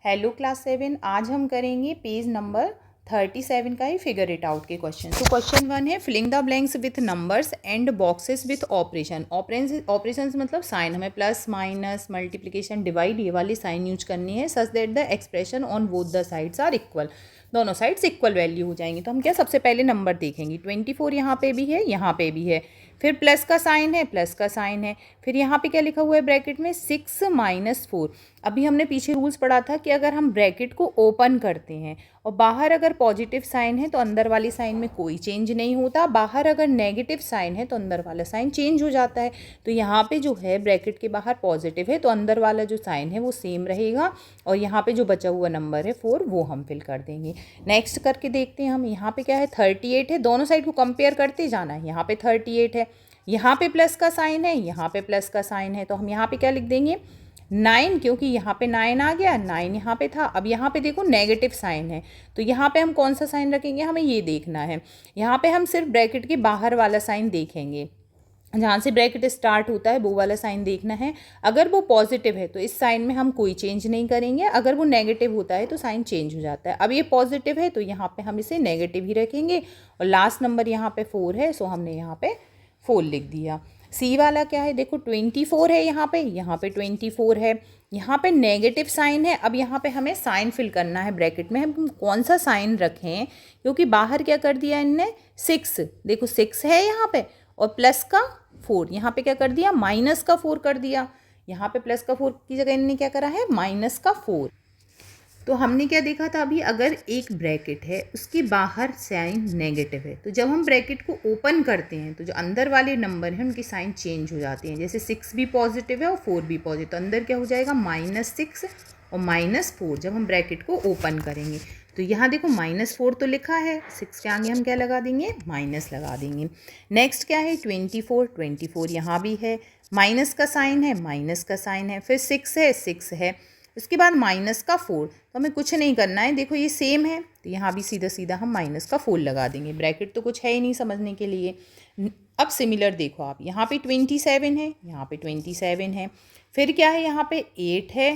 Hello class 7। आज हम करेंगे पेज नंबर 37 का ही फिगर इट आउट के क्वेश्चन। तो क्वेश्चन 1 है filling the blanks with numbers and boxes with operation. Operations मतलब साइन, हमें प्लस माइनस मल्टीप्लिकेशन डिवाइड ये वाली साइन यूज करनी है such that the expression on both the sides are equal. दोनों साइड्स इक्वल वैल्यू हो जाएंगी। तो हम क्या सबसे पहले नंबर देखेंगे। 24 यहाँ पे भी है, यहाँ पे भी है, फिर प्लस का साइन है, प्लस का साइन है, फिर यहाँ पे क्या लिखा हुआ है ब्रैकेट में 6 - 4। अभी हमने पीछे रूल्स पढ़ा था कि अगर हम ब्रैकेट को ओपन करते हैं और बाहर अगर पॉजिटिव साइन है तो अंदर वाली साइन में कोई चेंज नहीं होता, बाहर अगर नेगेटिव साइन है तो अंदर वाला साइन चेंज हो जाता है। तो यहाँ पे जो है ब्रैकेट के बाहर पॉजिटिव है तो अंदर वाला जो साइन है वो सेम रहेगा और यहाँ पे जो बचा हुआ नंबर है 4 वो हम फिल कर देंगे। नेक्स्ट करके देखते हैं हम। यहाँ पे क्या है 38 है, दोनों साइड को कंपेयर करते जाना है। यहाँ पे 38 है, यहाँ पे प्लस का साइन है, यहाँ पे प्लस का साइन है, तो हम यहाँ पे क्या लिख देंगे 9, क्योंकि यहाँ पे 9 आ गया, 9 यहाँ पे था। अब यहाँ पे देखो नेगेटिव साइन है तो यहाँ पे हम कौन सा साइन रखेंगे, हमें ये देखना है। यहाँ पे हम सिर्फ ब्रैकेट के बाहर वाला साइन देखेंगे, जहाँ से ब्रैकेट स्टार्ट होता है वो वाला साइन देखना है। अगर वो पॉजिटिव है तो इस साइन में हम कोई चेंज नहीं करेंगे, अगर वो नेगेटिव होता है तो साइन चेंज हो जाता है। अब ये पॉजिटिव है तो यहाँ पे हम इसे नेगेटिव ही रखेंगे और लास्ट नंबर यहाँ पे 4 है सो हमने यहाँ पे 4 लिख दिया। सी वाला क्या है, देखो 24 है, यहाँ पे 24 है, यहाँ पे नेगेटिव साइन है। अब यहाँ पे हमें साइन फिल करना है ब्रैकेट में, हम कौन सा साइन रखें, क्योंकि बाहर क्या कर दिया इनने 6, देखो 6 है यहाँ पे और प्लस का 4, यहाँ पे क्या कर दिया माइनस का 4 कर दिया। यहाँ पे प्लस का 4 की जगह इनने क्या करा है माइनस का 4। तो हमने क्या देखा था अभी, अगर एक ब्रैकेट है उसके बाहर साइन नेगेटिव है तो जब हम ब्रैकेट को ओपन करते हैं तो जो अंदर वाले नंबर हैं उनकी साइन चेंज हो जाती हैं। जैसे 6 भी पॉजिटिव है और 4 भी पॉजिटिव, तो अंदर क्या हो जाएगा -6 और -4 जब हम ब्रैकेट को ओपन करेंगे। तो यहाँ देखो -4 तो लिखा है, 6 के आगे हम क्या लगा देंगे माइनस लगा देंगे। नेक्स्ट क्या है 24 यहाँ भी है, माइनस का साइन है, माइनस का साइन है, फिर 6 है, उसके बाद माइनस का 4। तो हमें कुछ नहीं करना है, देखो ये सेम है तो यहाँ भी सीधा सीधा हम माइनस का 4 लगा देंगे। ब्रैकेट तो कुछ है ही नहीं समझने के लिए। अब सिमिलर देखो आप, यहाँ पे 27 है, यहाँ पे 27 है, फिर क्या है यहाँ पे 8 है,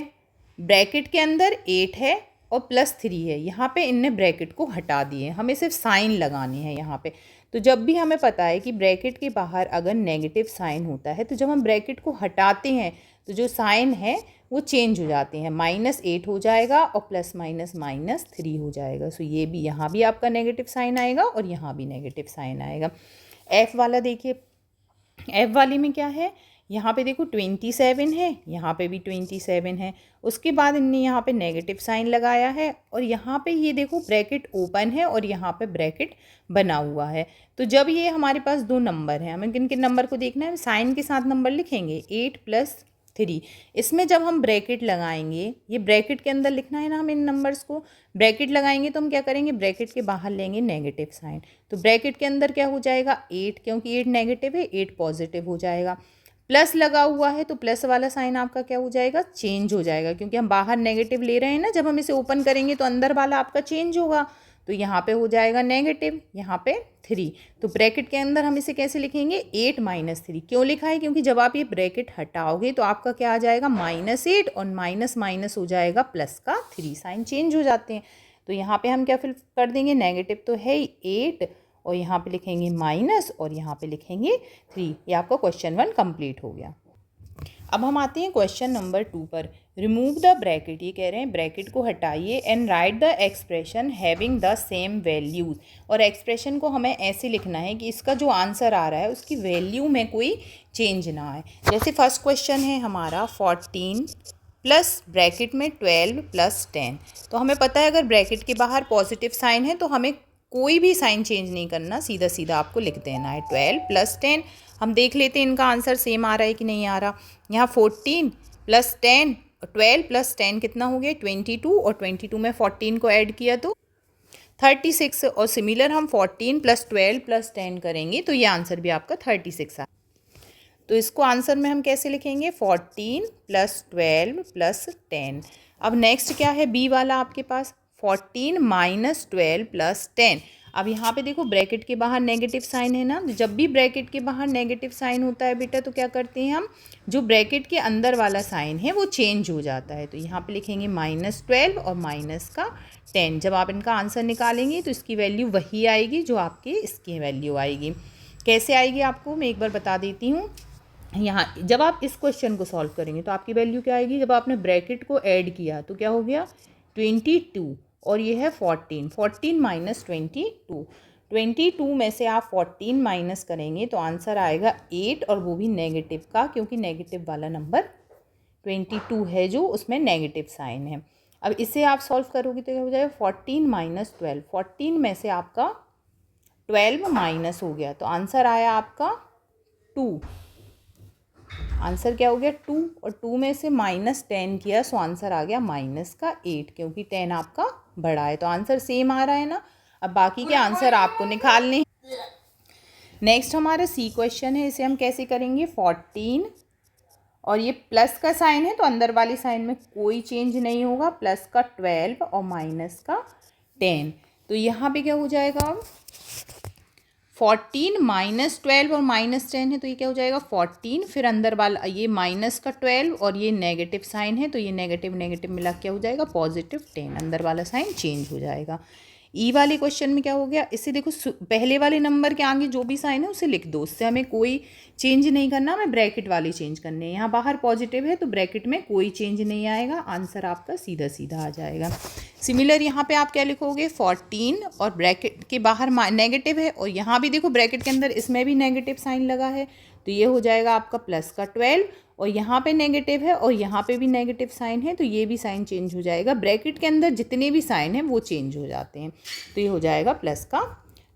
ब्रैकेट के अंदर 8 है और +3 है। यहाँ पे इनने ब्रैकेट को हटा दिए, हमें सिर्फ साइन लगाने हैं यहाँ पे। तो जब भी हमें पता है कि ब्रैकेट के बाहर अगर नेगेटिव साइन होता है तो जब हम ब्रैकेट को हटाते हैं तो जो साइन है वो चेंज हो जाते हैं, -8 हो जाएगा और प्लस माइनस -3 हो जाएगा। सो ये भी यहाँ भी आपका नेगेटिव साइन आएगा और यहाँ भी नेगेटिव साइन आएगा। एफ वाला देखिए, एफ वाले में क्या है, यहाँ पे देखो 27 है, यहाँ पे भी 27 है, उसके बाद इनने यहाँ पे नेगेटिव साइन लगाया है और यहाँ पे ये देखो ब्रैकेट ओपन है और यहाँ पे ब्रैकेट बना हुआ है। तो जब ये हमारे पास दो नंबर हैं, हमें किन किन नंबर को देखना है, साइन के साथ नंबर लिखेंगे 8 + 3। इसमें जब हम ब्रैकेट लगाएंगे, ये ब्रैकेट के अंदर लिखना है ना हम इन नंबर्स को, ब्रैकेट लगाएंगे तो हम क्या करेंगे ब्रैकेट के बाहर लेंगे नेगेटिव साइन। तो ब्रैकेट के अंदर क्या हो जाएगा 8, क्योंकि 8 नेगेटिव है 8 पॉजिटिव हो जाएगा। प्लस लगा हुआ है तो प्लस वाला साइन आपका क्या हो जाएगा चेंज हो जाएगा, क्योंकि हम बाहर नेगेटिव ले रहे हैं ना, जब हम इसे ओपन करेंगे तो अंदर वाला आपका चेंज होगा। तो यहाँ पे हो जाएगा नेगेटिव, यहाँ पे 3। तो ब्रैकेट के अंदर हम इसे कैसे लिखेंगे 8 - 3। क्यों लिखा है, क्योंकि जब आप ये ब्रैकेट हटाओगे तो आपका क्या आ जाएगा -8 और माइनस माइनस हो जाएगा प्लस का 3, साइन चेंज हो जाते हैं। तो यहाँ पे हम क्या फिल कर देंगे, नेगेटिव तो है ही 8 और यहाँ पे लिखेंगे माइनस और यहाँ पे लिखेंगे 3। ये आपका क्वेश्चन 1 कंप्लीट हो गया। अब हम आते हैं क्वेश्चन नंबर 2 पर। रिमूव द ब्रैकेट, ये कह रहे हैं ब्रैकेट को हटाइए and right the expression having the same values. और एक्सप्रेशन को हमें ऐसे लिखना है कि इसका जो आंसर आ रहा है उसकी वैल्यू में कोई चेंज ना आए। जैसे फर्स्ट क्वेश्चन है हमारा 14 प्लस ब्रैकेट में 12 + 10। तो हमें पता है अगर ब्रैकेट के बाहर पॉजिटिव साइन है तो हमें कोई भी साइन चेंज नहीं करना, सीधा सीधा आपको लिख देना है 12 + 10। हम देख लेते हैं इनका आंसर सेम आ रहा है कि नहीं आ रहा। यहाँ 14 + 10 और 12 + 10 कितना हो गया 22, और 22 में 14 को ऐड किया तो 36। और सिमिलर हम 14 + 12 + 10 करेंगे तो ये आंसर भी आपका 36 आ। तो इसको आंसर में हम कैसे लिखेंगे 14 + 12 + 10। अब नेक्स्ट क्या है बी वाला आपके पास 14 - 12 + 10। अब यहाँ पे देखो ब्रैकेट के बाहर नेगेटिव साइन है ना, जब भी ब्रैकेट के बाहर नेगेटिव साइन होता है बेटा तो क्या करते हैं हम, जो ब्रैकेट के अंदर वाला साइन है वो चेंज हो जाता है। तो यहाँ पे लिखेंगे -12 और -10। जब आप इनका आंसर निकालेंगे तो इसकी वैल्यू वही आएगी जो आपके इसकी वैल्यू आएगी। कैसे आएगी आपको मैं एक बार बता देती हूँ। यहाँ जब आप इस क्वेश्चन को सॉल्व करेंगे तो आपकी वैल्यू क्या आएगी, जब आपने ब्रैकेट को ऐड किया तो क्या हो गया 22 और ये है 14 माइनस 22 में से आप 14 माइनस करेंगे तो आंसर आएगा 8 और वो भी नेगेटिव का, क्योंकि नेगेटिव वाला नंबर 22 है जो उसमें नेगेटिव साइन है। अब इसे आप सॉल्व करोगे तो क्या हो जाएगा 14 माइनस 12, 14 में से आपका 12 माइनस हो गया तो आंसर आया आपका 2। आंसर क्या हो गया 2 और 2 में से -10 किया सो आंसर आ गया -8, क्योंकि 10 आपका बड़ा है तो आंसर सेम आ रहा है ना। अब बाकी के आंसर आपको निकालने। नेक्स्ट हमारा सी क्वेश्चन है, इसे हम कैसे करेंगे 14 और ये प्लस का साइन है तो अंदर वाली साइन में कोई चेंज नहीं होगा, प्लस का 12 और माइनस का 10। तो यहाँ पे क्या हो जाएगा अब 14 -12 और -10 है तो ये क्या हो जाएगा 14, फिर अंदर वाला ये माइनस का 12 और ये नेगेटिव साइन है तो ये नेगेटिव नेगेटिव मिला क्या हो जाएगा +10, अंदर वाला साइन चेंज हो जाएगा। ई वाले क्वेश्चन में क्या हो गया, इससे देखो पहले वाले नंबर के आगे जो भी साइन है उसे लिख दो, उससे हमें कोई चेंज नहीं करना, हमें ब्रैकेट वाले चेंज करने हैं। यहाँ बाहर पॉजिटिव है तो ब्रैकेट में कोई चेंज नहीं आएगा, आंसर आपका सीधा सीधा आ जाएगा। सिमिलर यहाँ पे आप क्या लिखोगे 14 और ब्रैकेट के बाहर नेगेटिव है और यहाँ भी देखो ब्रैकेट के अंदर इसमें भी नेगेटिव साइन लगा है तो ये हो जाएगा आपका प्लस का 12 और यहाँ पे नेगेटिव है और यहाँ पे भी नेगेटिव साइन है तो ये भी साइन चेंज हो जाएगा। ब्रैकेट के अंदर जितने भी साइन हैं वो चेंज हो जाते हैं तो ये हो जाएगा प्लस का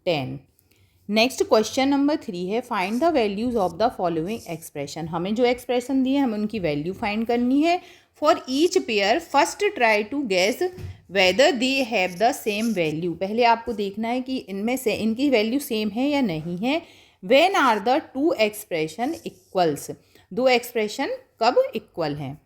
10। नेक्स्ट क्वेश्चन नंबर 3 है find the values of the following expression. हमें जो एक्सप्रेशन दी है हमें उनकी वैल्यू फाइंड करनी है। For each pair first try to guess whether they have the same value. पहले आपको देखना है कि इनमें से इनकी वैल्यू सेम है या नहीं है। When are the two expression equals, दो एक्सप्रेशन कब इक्वल हैं।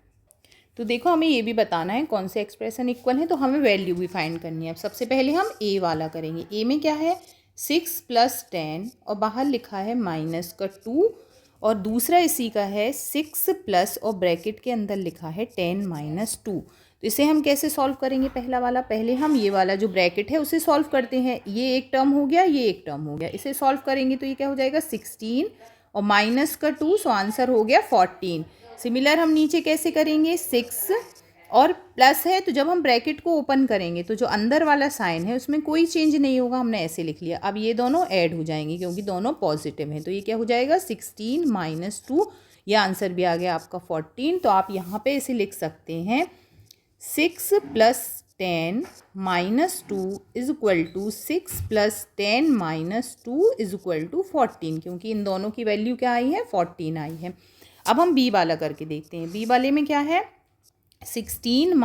तो देखो हमें ये भी बताना है कौन से एक्सप्रेशन इक्वल हैं, तो हमें वैल्यू भी फाइंड करनी है। अब सबसे पहले हम ए वाला करेंगे। ए में क्या है 6 + 10 और बाहर लिखा है -2 और दूसरा इसी का है 6 प्लस और ब्रैकेट के अंदर लिखा है 10 - 2। तो इसे हम कैसे सॉल्व करेंगे, पहला वाला पहले हम ये वाला जो ब्रैकेट है उसे सॉल्व करते हैं। ये एक टर्म हो गया, ये एक टर्म हो गया, इसे सॉल्व करेंगे तो ये क्या हो जाएगा 16 और -2 सो आंसर हो गया 14। सिमिलर हम नीचे कैसे करेंगे 6 और प्लस है तो जब हम ब्रैकेट को ओपन करेंगे तो जो अंदर वाला साइन है उसमें कोई चेंज नहीं होगा, हमने ऐसे लिख लिया। अब ये दोनों ऐड हो जाएंगे क्योंकि दोनों पॉजिटिव हैं तो ये क्या हो जाएगा 16 - 2, ये आंसर भी आ गया आपका 14। तो आप यहाँ पे इसे लिख सकते हैं 6 + 10 - 2 = 6 + 10 - 2 = 14, क्योंकि इन दोनों की वैल्यू क्या आई है 14 आई है। अब हम बी वाला करके देखते हैं। बी वाले में क्या है 16 -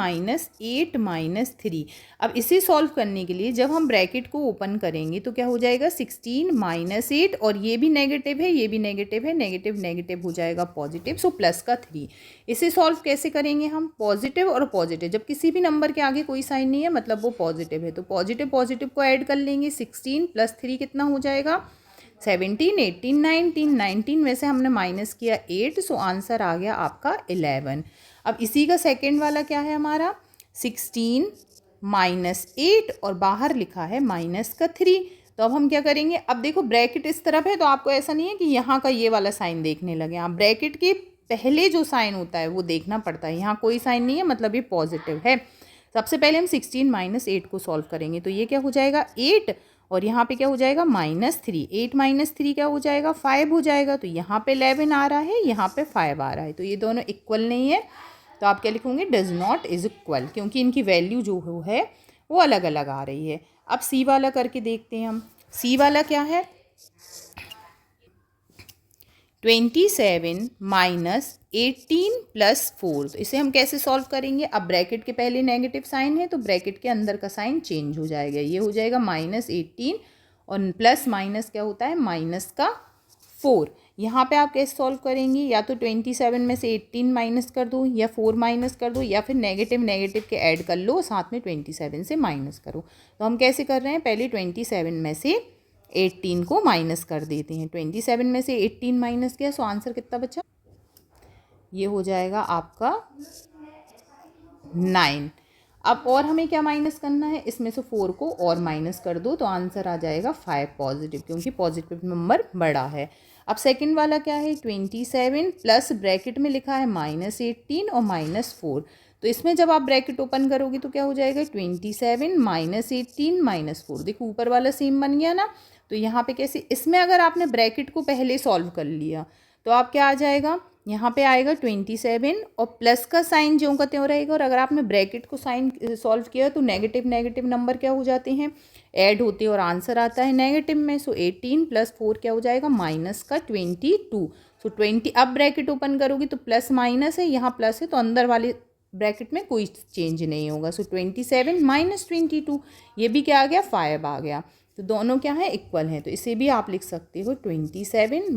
8 - 3। अब इसे सॉल्व करने के लिए जब हम ब्रैकेट को ओपन करेंगे तो क्या हो जाएगा 16 - 8 और ये भी नेगेटिव है, ये भी नेगेटिव है, नेगेटिव नेगेटिव हो जाएगा पॉजिटिव, सो प्लस का 3। इसे सॉल्व कैसे करेंगे हम, पॉजिटिव और पॉजिटिव, जब किसी भी नंबर के आगे कोई साइन नहीं है मतलब वो पॉजिटिव है तो पॉजिटिव पॉजिटिव को ऐड कर लेंगे। 16 + 3 कितना हो जाएगा 17, 18, 19, 19 में से हमने माइनस किया 8 सो आंसर आ गया आपका 11। अब इसी का सेकेंड वाला क्या है हमारा 16 - 8 और बाहर लिखा है -3। तो अब हम क्या करेंगे, अब देखो ब्रैकेट इस तरफ है तो आपको ऐसा नहीं है कि यहाँ का ये वाला साइन देखने लगे, आप ब्रैकेट के पहले जो साइन होता है वो देखना पड़ता है। यहाँ कोई साइन नहीं है मतलब ये पॉजिटिव है। सबसे पहले हम 16 - 8 को सॉल्व करेंगे तो ये क्या हो जाएगा 8 और यहाँ पे क्या हो जाएगा -3। 8 - 3 क्या हो जाएगा 5 हो जाएगा। तो यहाँ पे 11 आ रहा है, यहाँ पे 5 आ रहा है, तो ये दोनों इक्वल नहीं है। तो आप क्या लिखोगे डज नॉट इज इक्वल, क्योंकि इनकी वैल्यू जो है वो अलग अलग आ रही है। अब सी वाला करके देखते हैं हम। सी वाला क्या है 27 - 18 + 4। तो इसे हम कैसे सॉल्व करेंगे, अब ब्रैकेट के पहले नेगेटिव साइन है तो ब्रैकेट के अंदर का साइन चेंज हो जाएगा, ये हो जाएगा -18 और प्लस माइनस क्या होता है -4। यहाँ पे आप कैसे सॉल्व करेंगी, या तो 27 में से 18 माइनस कर दो, या 4 माइनस कर दो, या फिर नेगेटिव नेगेटिव के ऐड कर लो, साथ में 27 से माइनस करो। तो हम कैसे कर रहे हैं, पहले 27 में से 18 को माइनस कर देते हैं। 27 में से 18 माइनस किया, सो आंसर कितना बचा, ये हो जाएगा आपका 9। अब और हमें क्या माइनस करना है, इसमें से 4 को और माइनस कर दो, तो आंसर आ जाएगा 5 पॉजिटिव, क्योंकि पॉजिटिव नंबर बड़ा है। अब सेकंड वाला क्या है, 27 प्लस ब्रैकेट में लिखा है -18 और -4। तो इसमें जब आप ब्रैकेट ओपन करोगे तो क्या हो जाएगा, 27 -18 -4। देखो ऊपर वाला सेम बन गया ना। तो यहाँ पे कैसे, इसमें अगर आपने ब्रैकेट को पहले सॉल्व कर लिया तो आप क्या आ जाएगा, यहाँ पे आएगा 27 और प्लस का साइन ज्यों का त्यों रहेगा। और अगर आपने ब्रैकेट को साइन सॉल्व किया तो नेगेटिव नेगेटिव नंबर क्या हो जाते हैं, ऐड होते हैं, और आंसर आता है नेगेटिव में। सो 18 + 4 क्या हो जाएगा, माइनस का 22। सो 20, अब ब्रैकेट ओपन करोगी तो प्लस माइनस है, यहाँ प्लस है, तो अंदर वाले ब्रैकेट में कोई चेंज नहीं होगा। सो 27 - 22, ये भी क्या आ गया, 5 आ गया। तो दोनों क्या है, इक्वल हैं। तो इसे भी आप लिख सकते हो 27 -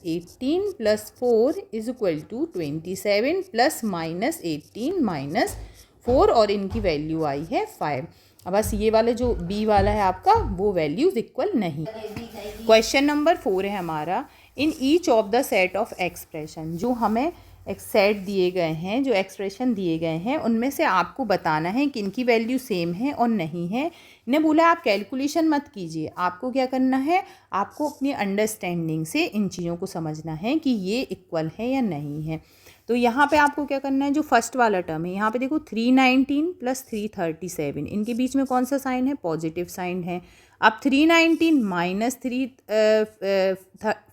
18 + 4 = 27 + -18 - 4, और इनकी वैल्यू आई है 5। अब बस ये वाले जो बी वाला है आपका, वो वैल्यूज इक्वल नहीं। क्वेश्चन नंबर 4 है हमारा, in each of the set of expression, जो हमें एक सेट दिए गए हैं, जो एक्सप्रेशन दिए गए हैं, उनमें से आपको बताना है कि इनकी वैल्यू सेम है और नहीं है। इन्हें बोला आप कैलकुलेशन मत कीजिए, आपको क्या करना है, आपको अपनी अंडरस्टैंडिंग से इन चीज़ों को समझना है कि ये इक्वल है या नहीं है। तो यहाँ पे आपको क्या करना है, जो फर्स्ट वाला टर्म है, यहाँ पे देखो 319 + 337, इनके बीच में कौन सा साइन है, पॉजिटिव साइन है। अब 319 -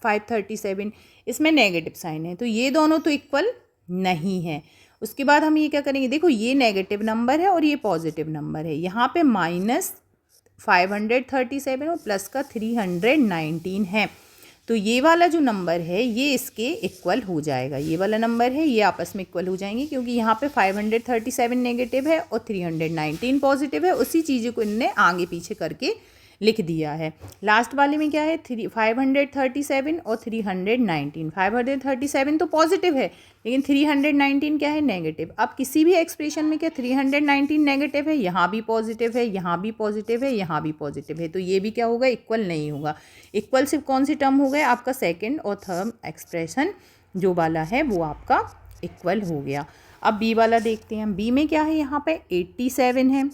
537, इसमें नेगेटिव साइन है, तो ये दोनों तो इक्वल नहीं है। उसके बाद हम ये क्या करेंगे, देखो ये नेगेटिव नंबर है और ये पॉजिटिव नंबर है, यहाँ पे -537 और प्लस का 319 है। तो ये वाला जो नंबर है ये इसके इक्वल हो जाएगा, ये वाला नंबर है, ये आपस में इक्वल हो जाएंगे, क्योंकि यहाँ पे 537 नेगेटिव है और 319 पॉजिटिव है। उसी चीज़ को इनने आगे पीछे करके लिख दिया है। लास्ट वाले में क्या है, 537 और 319। 537 तो पॉजिटिव है, लेकिन 319 क्या है, नेगेटिव। अब किसी भी एक्सप्रेशन में क्या 319 नेगेटिव है, यहाँ भी पॉजिटिव है, यहाँ भी पॉजिटिव है, यहाँ भी पॉजिटिव है, तो ये भी क्या होगा, इक्वल नहीं होगा। इक्वल सिर्फ कौन सी टर्म हो गए, आपका सेकेंड और थर्ड एक्सप्रेशन जो वाला है वो आपका इक्वल हो गया। अब बी वाला देखते हैं, बी में क्या है, यहाँ पे 87 है,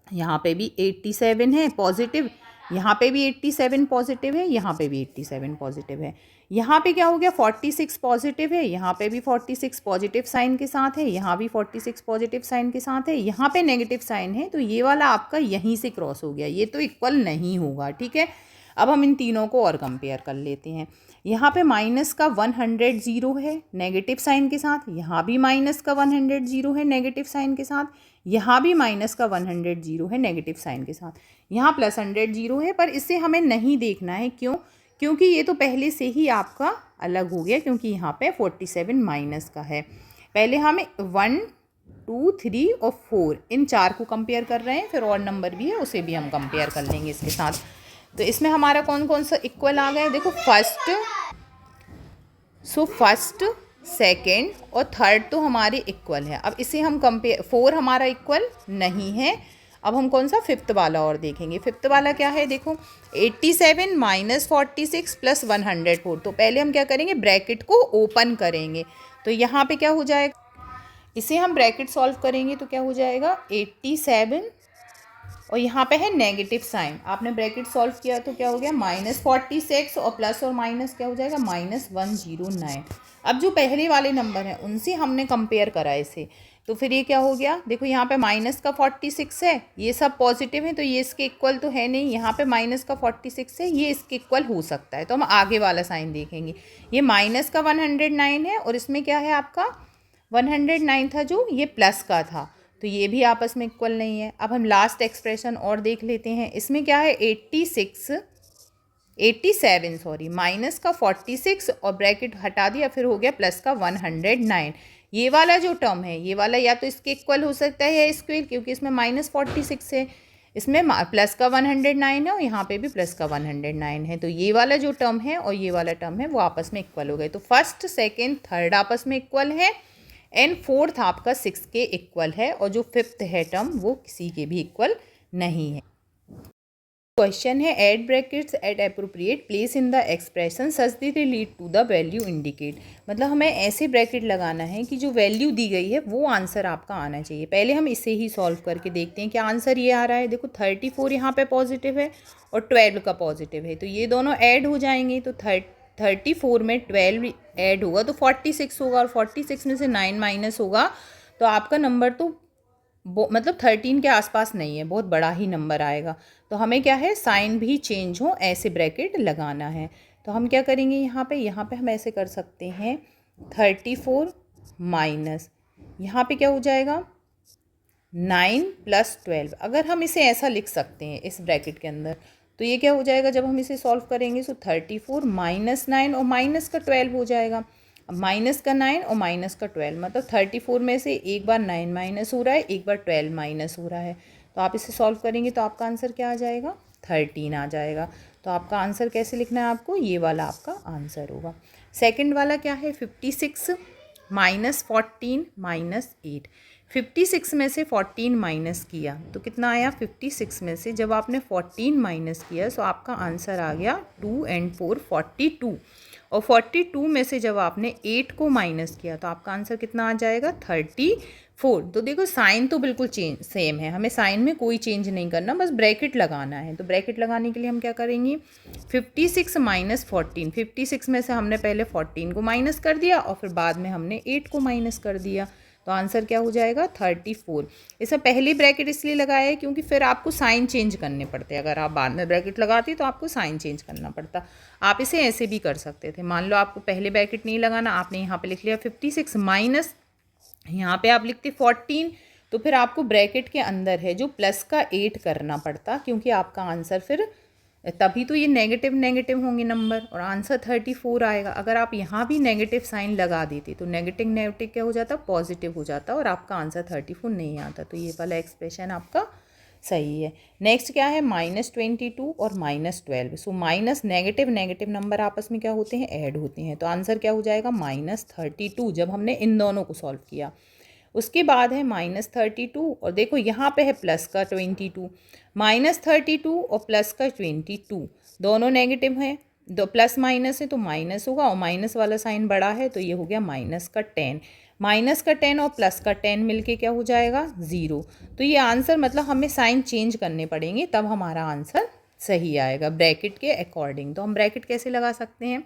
यहाँ पे भी 87 है पॉजिटिव, यहाँ पे भी 87 पॉजिटिव है, यहाँ पे भी 87 पॉजिटिव है। यहाँ पे क्या हो गया, 46 पॉजिटिव है, यहाँ पे भी 46 पॉजिटिव साइन के साथ है, यहाँ भी 46 पॉजिटिव साइन के साथ है, यहाँ पे नेगेटिव साइन है, तो ये वाला आपका यहीं से क्रॉस हो गया, ये तो इक्वल नहीं होगा। ठीक है, अब हम इन तीनों को और कंपेयर कर लेते हैं। यहाँ पे माइनस का 100 है नेगेटिव साइन के साथ, यहाँ भी माइनस का 100 है नेगेटिव साइन के साथ, यहाँ भी माइनस का 100 है नेगेटिव साइन के साथ, यहाँ प्लस 100 है, पर इसे हमें नहीं देखना है। क्यों, क्योंकि ये तो पहले से ही आपका अलग हो गया, क्योंकि यहाँ पे 47 माइनस का है। पहले हमें 1 2 3 और 4 इन 4 को कंपेयर कर रहे हैं, फिर और नंबर भी है उसे भी हम कंपेयर कर लेंगे इसके साथ। तो इसमें हमारा कौन कौन सा इक्वल आ गया, देखो फर्स्ट, सेकेंड और थर्ड तो हमारे इक्वल है। अब इसे हम कंपेयर, 4 हमारा इक्वल नहीं है। अब हम कौन सा फिफ्थ वाला और देखेंगे। फिफ्थ वाला क्या है, देखो 87 - 46 + 104। तो पहले हम क्या करेंगे, ब्रैकेट को ओपन करेंगे, तो यहाँ पे क्या हो जाएगा, इसे हम ब्रैकेट सॉल्व करेंगे तो क्या हो जाएगा 87, और यहाँ पे है नेगेटिव साइन, आपने ब्रैकेट सॉल्व किया तो क्या हो गया -46 और प्लस और माइनस क्या हो जाएगा -109। अब जो पहले वाले नंबर हैं उनसे हमने कंपेयर करा इसे, तो फिर ये क्या हो गया, देखो यहाँ पे माइनस का 46 है, ये सब पॉजिटिव है तो ये इसके इक्वल तो है नहीं, यहाँ पे माइनस का 46 है, ये इसके इक्वल हो सकता है, तो हम आगे वाला साइन देखेंगे। ये माइनस का 109 है और इसमें क्या है आपका 109 था जो ये प्लस का था, तो ये भी आपस में इक्वल नहीं है। अब हम लास्ट एक्सप्रेशन और देख लेते हैं, इसमें क्या है 87 सॉरी, माइनस का 46 और ब्रैकेट हटा दिया, फिर हो गया प्लस का 109। ये वाला जो टर्म है, ये वाला या तो इसके इक्वल हो सकता है या स्क्वायर, क्योंकि इसमें -46 है, इसमें प्लस का 109 है और यहाँ पे भी प्लस का 109 है, तो ये वाला जो टर्म है और ये वाला टर्म है वो आपस में इक्वल हो गए। तो फर्स्ट सेकेंड थर्ड आपस में इक्वल है एंड फोर्थ आपका 6 के इक्वल है, और जो फिफ्थ है टर्म वो किसी के भी इक्वल नहीं है। क्वेश्चन है add brackets at appropriate place in the expression such that they lead to the value indicate. मतलब हमें ऐसे ब्रैकेट लगाना है कि जो वैल्यू दी गई है वो आंसर आपका आना चाहिए। पहले हम इसे ही सॉल्व करके देखते हैं क्या आंसर ये आ रहा है। देखो 34 यहाँ पे पॉजिटिव है और 12 का पॉजिटिव है, तो ये दोनों ऐड हो जाएंगे, तो 34 में 12 ऐड होगा तो 46 होगा, और 46 में से 9 माइनस होगा तो आपका नंबर तो मतलब 13 के आसपास नहीं है, बहुत बड़ा ही नंबर आएगा। तो हमें क्या है, साइन भी चेंज हो ऐसे ब्रैकेट लगाना है। तो हम क्या करेंगे, यहाँ पे हम ऐसे कर सकते हैं 34 माइनस यहाँ पे क्या हो जाएगा 9 + 12। अगर हम इसे ऐसा लिख सकते हैं इस ब्रैकेट के अंदर, तो ये क्या हो जाएगा जब हम इसे सॉल्व करेंगे, तो 34 - 9 और माइनस का 12 हो जाएगा। अब माइनस का 9 और माइनस का 12 मतलब 34 में से एक बार 9 माइनस हो रहा है, एक बार 12 माइनस हो रहा है। तो आप इसे सॉल्व करेंगे तो आपका आंसर क्या आ जाएगा, 13 आ जाएगा। तो आपका आंसर कैसे लिखना है आपको, ये वाला आपका आंसर होगा। सेकंड वाला क्या है, 56 - 14 - 8। 56 में से 14 माइनस किया तो कितना आया, 56 में से जब आपने 14 माइनस किया तो आपका आंसर आ गया 2 एंड 4 42, और 42 में से जब आपने 8 को माइनस किया तो आपका आंसर कितना आ जाएगा 34। तो देखो साइन तो बिल्कुल सेम है, हमें साइन में कोई चेंज नहीं करना, बस ब्रैकेट लगाना है। तो ब्रैकेट लगाने के लिए हम क्या करेंगे, 56 - 14, 56 में से हमने पहले 14 को माइनस कर दिया और फिर बाद में हमने 8 को माइनस कर दिया, तो आंसर क्या हो जाएगा 34। इसमें पहली ब्रैकेट इसलिए लगाया है क्योंकि फिर आपको साइन चेंज करने पड़ते, अगर आप बाद में ब्रैकेट लगाती तो आपको साइन चेंज करना पड़ता। आप इसे ऐसे भी कर सकते थे, मान लो आपको पहले ब्रैकेट नहीं लगाना, आपने यहाँ पे लिख लिया 56 माइनस यहाँ पे आप लिखते 14, तो फिर आपको ब्रैकेट के अंदर है जो प्लस का 8 करना पड़ता, क्योंकि आपका आंसर फिर तभी तो ये नेगेटिव नेगेटिव होंगे नंबर और आंसर 34 आएगा। अगर आप यहाँ भी नेगेटिव साइन लगा देते तो नेगेटिव नेगेटिव क्या हो जाता, पॉजिटिव हो जाता और आपका आंसर 34 नहीं आता। तो ये वाला एक्सप्रेशन आपका सही है। नेक्स्ट क्या है, -22 और -12। So minus negative negative number आपस में क्या होते हैं, ऐड होते हैं। तो आंसर क्या हो जाएगा -32 जब हमने इन दोनों को सॉल्व किया। उसके बाद है -32 और देखो यहाँ पे है प्लस का 22, -32 और प्लस का 22 दोनों नेगेटिव हैं, दो प्लस माइनस है तो माइनस होगा, और माइनस वाला साइन बड़ा है तो ये हो गया -10। -10 और प्लस का 10 मिलके क्या हो जाएगा 0। तो ये आंसर मतलब हमें साइन चेंज करने पड़ेंगे तब हमारा आंसर सही आएगा ब्रैकेट के अकॉर्डिंग। तो हम ब्रैकेट कैसे लगा सकते हैं,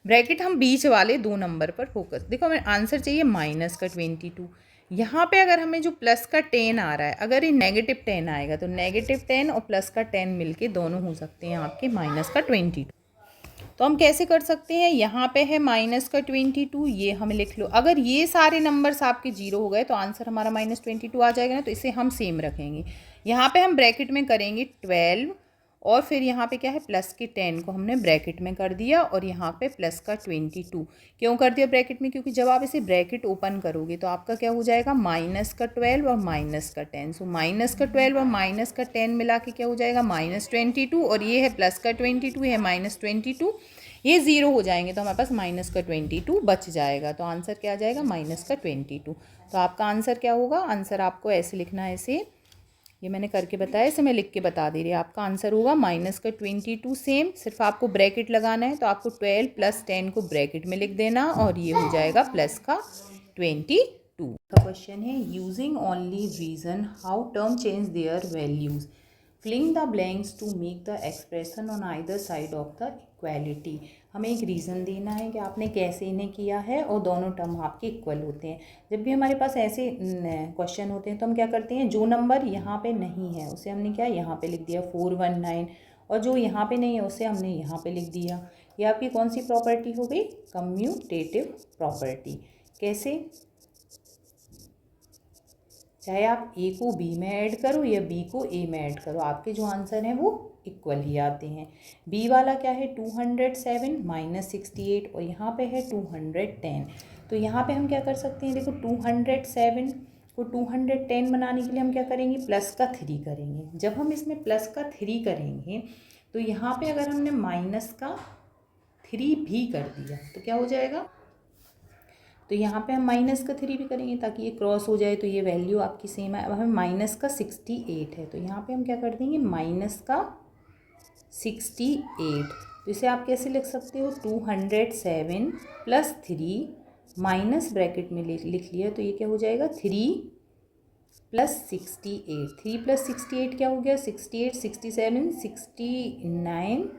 ब्रैकेट हम बीच वाले 2 नंबर पर फोकस, देखो हमें आंसर चाहिए -22। यहाँ पे अगर हमें जो प्लस का 10 आ रहा है, अगर ये नेगेटिव 10 आएगा तो नेगेटिव 10 और प्लस का 10 मिलके दोनों हो सकते हैं आपके -22। तो हम कैसे कर सकते हैं, यहाँ पे है -22, ये हम लिख लो। अगर ये सारे नंबर्स आपके 0 हो गए तो आंसर हमारा -22 आ जाएगा ना, तो इसे हम सेम रखेंगे। यहाँ पे हम ब्रैकेट में करेंगे 12 और फिर यहाँ पे क्या है प्लस के 10 को हमने ब्रैकेट में कर दिया और यहाँ पे प्लस का 22 क्यों कर दिया ब्रैकेट में, क्योंकि जब आप इसे ब्रैकेट ओपन करोगे तो आपका क्या हो जाएगा -12 और -10। सो -12 और -10 मिला के क्या हो जाएगा -22, और ये है प्लस का 22 है -22, ये 0 हो जाएंगे तो हमारे पास -22 बच जाएगा। तो आंसर क्या आ जाएगा -22। तो आपका आंसर क्या होगा, आंसर आपको ऐसे लिखना है, ऐसे ये मैंने करके बताया, इसे मैं लिख के बता दे रही हूँ। आपका आंसर होगा -22 सेम, सिर्फ आपको ब्रैकेट लगाना है, तो आपको 12 + 10 को ब्रैकेट में लिख देना और ये हो जाएगा प्लस का 22 का क्वेश्चन है। Using only reason how term change their values, filling the blanks to make the expression on either side of the equality. हमें एक रीज़न देना है कि आपने कैसे इन्हें किया है और दोनों टर्म आपके इक्वल होते हैं। जब भी हमारे पास ऐसे क्वेश्चन होते हैं तो हम क्या करते हैं, जो नंबर यहाँ पे नहीं है उसे हमने क्या यहाँ पे लिख दिया 419, और जो यहाँ पे नहीं है उसे हमने यहाँ पे लिख दिया। ये आपकी कौन सी प्रॉपर्टी हो गई, कम्यूटेटिव प्रॉपर्टी। कैसे, चाहे आप ए को बी में ऐड करो या बी को ए में ऐड करो, आपके जो आंसर हैं वो इक्वल ही आते हैं। बी वाला क्या है 207 - 68 और यहाँ पे है 210। तो यहाँ पे हम क्या कर सकते हैं, देखो 207 को 210 बनाने के लिए हम क्या करेंगे, प्लस का 3 करेंगे। जब हम इसमें प्लस का 3 करेंगे तो यहाँ पे अगर हमने माइनस का 3 भी कर दिया तो क्या हो जाएगा, तो यहाँ पे हम माइनस का 3 भी करेंगे ताकि ये क्रॉस हो जाए, तो ये वैल्यू आपकी सेम है। अब हमें माइनस का 68 है, तो यहाँ पे हम क्या कर देंगे, माइनस का 68। तो इसे आप कैसे लिख सकते हो, 207 प्लस 3 माइनस ब्रैकेट में लिख लिया, तो ये क्या हो जाएगा, 3 प्लस 68। 3 प्लस 68 क्या हो गया, 68, 67, 69,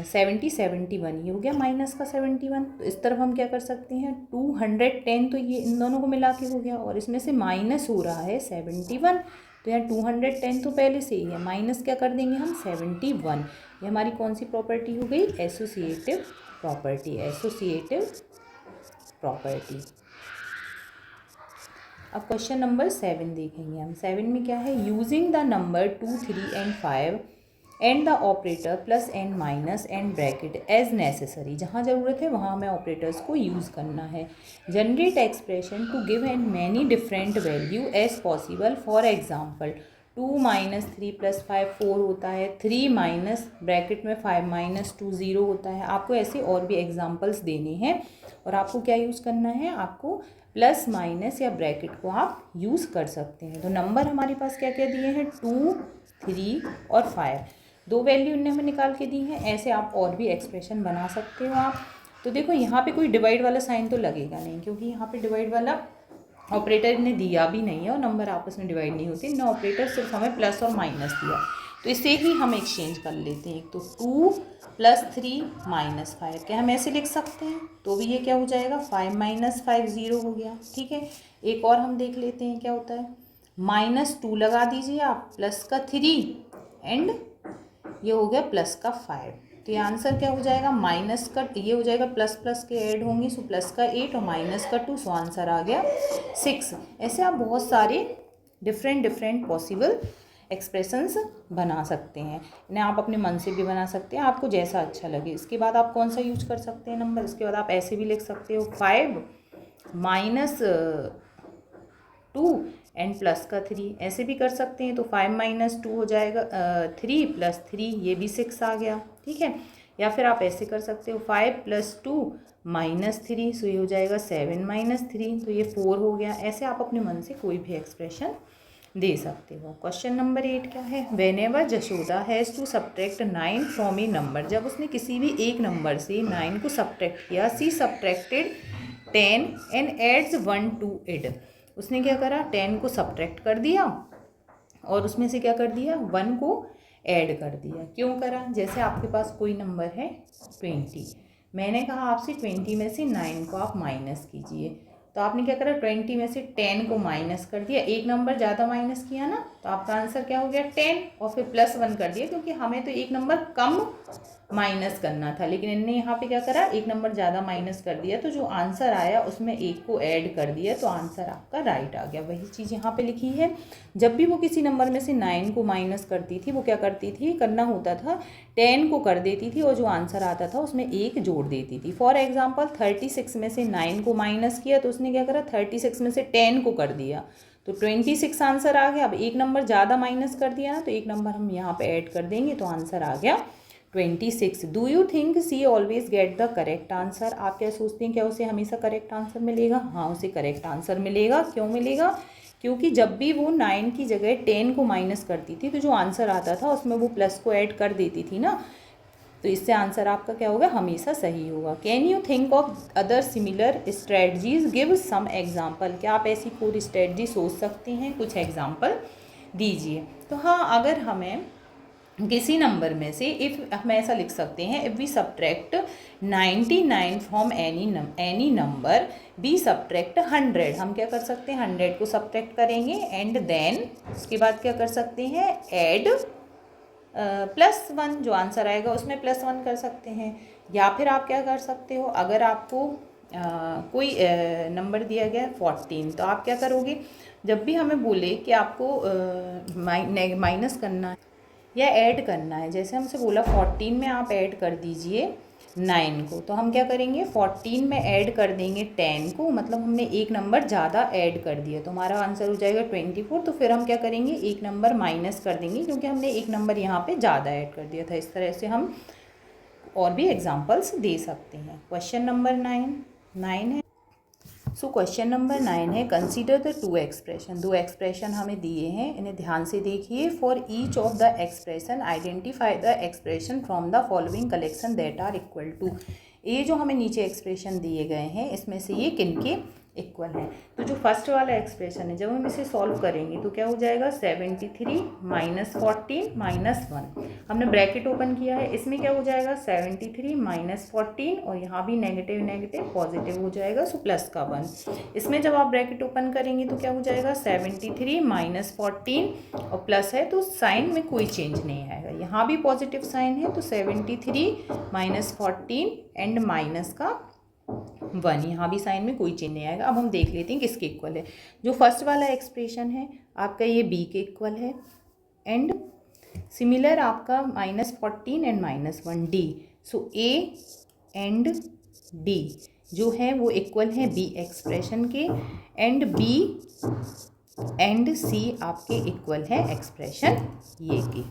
70, 71, ये हो गया माइनस का 71। तो इस तरफ हम क्या कर सकते हैं, 210 तो ये इन दोनों को मिला के हो गया, और इसमें से माइनस हो रहा है 71, तो यहाँ 210 तो पहले से ही है, माइनस क्या कर देंगे हम, 71। ये हमारी कौन सी प्रॉपर्टी हो गई, एसोसिएटिव प्रॉपर्टी, एसोसिएटिव प्रॉपर्टी। अब क्वेश्चन नंबर 7 देखेंगे हम। 7 में क्या है, using the number 2, 3 and 5 and the operator plus and minus and bracket as necessary, जहाँ ज़रूरत है वहाँ हमें ऑपरेटर्स को यूज़ करना है। Generate expression to give and many different value as possible, for example 2 minus 3 plus 5 4 होता है, 3 माइनस ब्रैकेट में 5 माइनस 2 0 होता है। आपको ऐसे और भी एग्जाम्पल्स देने हैं, और आपको क्या यूज़ करना है, आपको प्लस माइनस या ब्रैकेट को आप यूज़ कर सकते हैं। तो नंबर हमारे पास क्या क्या दिए हैं, 2, 3 और 5, 2 वैल्यू इनने हमें निकाल के दी हैं। ऐसे आप और भी एक्सप्रेशन बना सकते हो आप। तो देखो यहाँ पे कोई डिवाइड वाला साइन तो लगेगा नहीं, क्योंकि यहाँ पे डिवाइड वाला ऑपरेटर ने दिया भी नहीं है और नंबर आपस में डिवाइड नहीं होते, इन्हें ऑपरेटर सिर्फ हमें प्लस और माइनस दिया, तो इसे ही हम एक्सचेंज कर लेते हैं। तो 2 प्लस 3 माइनस 5, क्या हम ऐसे लिख सकते हैं, तो भी ये क्या हो जाएगा, 5 माइनस 5 0 हो गया। ठीक है, एक और हम देख लेते हैं क्या होता है, -2 लगा दीजिए आप, प्लस का 3 एंड ये हो गया प्लस का 5, तो ये आंसर क्या हो जाएगा, माइनस का, ये हो जाएगा प्लस प्लस के ऐड होंगे, सो प्लस का 8 और माइनस का 2, सो आंसर आ गया 6। ऐसे आप बहुत सारे डिफरेंट पॉसिबल एक्सप्रेशंस बना सकते हैं। इन्हें आप अपने मन से भी बना सकते हैं, आपको जैसा अच्छा लगे। इसके बाद आप कौन सा यूज कर सकते हैं नंबर, इसके बाद आप ऐसे भी लिख सकते हो, 5 माइनस 2 एंड प्लस का 3, ऐसे भी कर सकते हैं। तो 5 माइनस 2 हो जाएगा 3 प्लस 3, ये भी 6 आ गया। ठीक है, या फिर आप ऐसे कर सकते हो, 5 प्लस 2 माइनस 3, सो ये हो जाएगा 7 माइनस 3, तो ये 4 हो गया। ऐसे आप अपने मन से कोई भी एक्सप्रेशन दे सकते हो। क्वेश्चन नंबर 8 क्या है, whenever Jashoda has to subtract 9 from a number, जब उसने किसी भी एक नंबर से 9 को सब्ट्रैक्ट किया, she subtracted 10 and adds 1 to it, उसने क्या करा, 10 को सब्ट्रैक्ट कर दिया और उसमें से क्या कर दिया, 1 को ऐड कर दिया। क्यों करा, जैसे आपके पास कोई नंबर है 20, मैंने कहा आपसे 20 में से 9 को आप माइनस कीजिए, तो आपने क्या करा, 20 में से 10 को माइनस कर दिया, एक नंबर ज़्यादा माइनस किया ना, तो आपका आंसर क्या हो गया 10, और फिर प्लस 1 कर दिया, क्योंकि हमें तो एक नंबर कम माइनस करना था, लेकिन इन्होंने यहाँ पे क्या करा, एक नंबर ज़्यादा माइनस कर दिया, तो जो आंसर आया उसमें एक को ऐड कर दिया, तो आंसर आपका राइट आ गया। वही चीज़ यहाँ पे लिखी है, जब भी वो किसी नंबर में से 9 को माइनस करती थी, वो क्या करती थी, करना होता था 10 को कर देती थी और जो आंसर आता था उसमें एक जोड़ देती थी। फॉर एग्जाम्पल 36 में से 9 को माइनस किया, तो उसने क्या करा, 36 में से 10 को कर दिया, तो 26 आंसर आ गया। अब एक नंबर ज़्यादा माइनस कर दिया ना, तो एक नंबर हम यहाँ पे ऐड कर देंगे, तो आंसर आ गया 26। Do you think she always get the correct answer, आप क्या सोचते हैं, क्या उसे हमेशा करेक्ट आंसर मिलेगा? हाँ, उसे करेक्ट आंसर मिलेगा। क्यों मिलेगा? क्योंकि जब भी वो 9 की जगह 10 को माइनस करती थी, तो जो आंसर आता था उसमें वो प्लस को ऐड कर देती थी ना, तो इससे आंसर आपका क्या होगा, हमेशा सही होगा। Can you think of other similar strategies, give some example, क्या आप ऐसी कोई स्ट्रेटजी सोच सकते हैं, कुछ एग्जाम्पल दीजिए। तो हाँ, अगर हमें किसी नंबर में से, इफ़ हम ऐसा लिख सकते हैं, if we subtract 99 from any number, we subtract 100, हम क्या कर सकते हैं, 100 को सब्ट्रैक्ट करेंगे एंड देन उसके बाद क्या कर सकते हैं, ऐड +1, जो आंसर आएगा उसमें +1 कर सकते हैं। या फिर आप क्या कर सकते हो, अगर आपको कोई नंबर दिया गया 14, तो आप क्या करोगे, जब भी हमें बोले कि आपको माइनस करना है या ऐड करना है, जैसे हमसे बोला 14 में आप ऐड कर दीजिए 9 को, तो हम क्या करेंगे 14 में ऐड कर देंगे 10 को, मतलब हमने एक नंबर ज़्यादा ऐड कर दिया, तो हमारा आंसर हो जाएगा 24। तो फिर हम क्या करेंगे एक नंबर माइनस कर देंगे क्योंकि हमने एक नंबर यहाँ पे ज़्यादा ऐड कर दिया था। इस तरह से हम और भी एग्जाम्पल्स दे सकते हैं। क्वेश्चन नंबर 9 है। सो क्वेश्चन नंबर 9 है, कंसीडर द टू एक्सप्रेशन। दो एक्सप्रेशन हमें दिए हैं, इन्हें ध्यान से देखिए। For each of the expression identify the expression from the following collection that are equal to. ये जो हमें नीचे एक्सप्रेशन दिए गए हैं इसमें से ये किनके इक्वल है। तो जो फर्स्ट वाला एक्सप्रेशन है, जब हम इसे सॉल्व करेंगे तो क्या हो जाएगा 73 माइनस 14 माइनस 1। हमने ब्रैकेट ओपन किया है, इसमें क्या हो जाएगा 73 माइनस 14 और यहाँ भी नेगेटिव नेगेटिव पॉजिटिव हो जाएगा, सो प्लस का 1। इसमें जब आप ब्रैकेट ओपन करेंगे तो क्या हो जाएगा 73 माइनस 14 और प्लस है तो साइन में कोई चेंज नहीं आएगा। यहाँ भी पॉजिटिव साइन है तो 73 माइनस 14 एंड माइनस का 1, यहाँ भी साइन में कोई चेंज नहीं आएगा। अब हम देख लेते हैं किसके इक्वल है। जो फर्स्ट वाला एक्सप्रेशन है आपका ये बी के इक्वल है, एंड सिमिलर आपका -14 and -1 D. So A and D जो है वो इक्वल है बी एक्सप्रेशन के, एंड बी एंड सी आपके इक्वल है एक्सप्रेशन ये के।